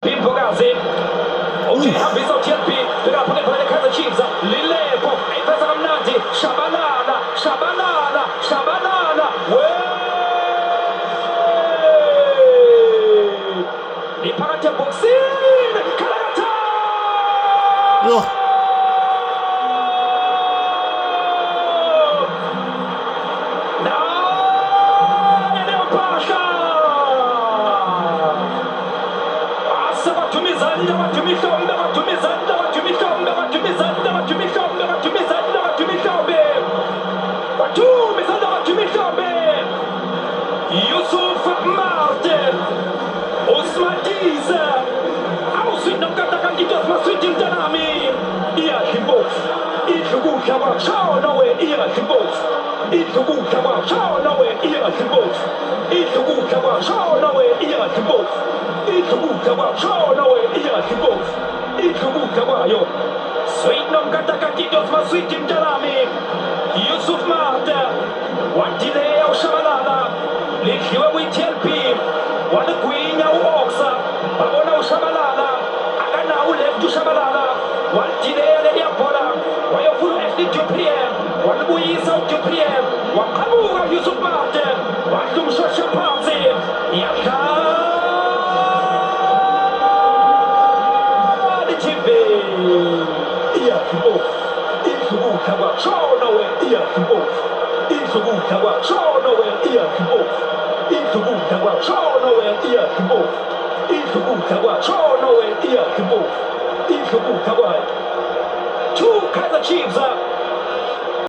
Pogasi. Okay, haben wir TNP. Tega pone pale Kaizer Chiefs. Lilepo. Ipesa mnati. Shabalala. Ni phakathi eboxini. Kalata. Yho, Yusuf Martin Osman Giza Auswit ng katakandidos maswitin tanami Iya himbot Itugu kawa Shao nawe iya himbot Itugu kawa Shao nawe iya himbot Itugu kawa Shao nawe iya himbot Itugu kawa Shao nawe iya himbot Itugu kawa yo Swit ng katakandidos maswitin tanami Yusuf Martin Wantile au Shabalala Likiwa withelpi Wanagwinya uoksa Babona ushabalala Akana uleftu shabalala Wantile liyapola Wayofulu FD Jupriem Wanabuyisa Jupriem Wakabuga Yusuf Martin Wantum Shosha Pamsi Yaka Lichive Iya kibo Isugu kawa Shonawe Iya kibo Isugu kawa Shonawe Iya kibo Isugu kawa Shonawe Iya kibo Isugu kawa Shonawe Iya kibo Isugu kawa Two Kaizer Chiefs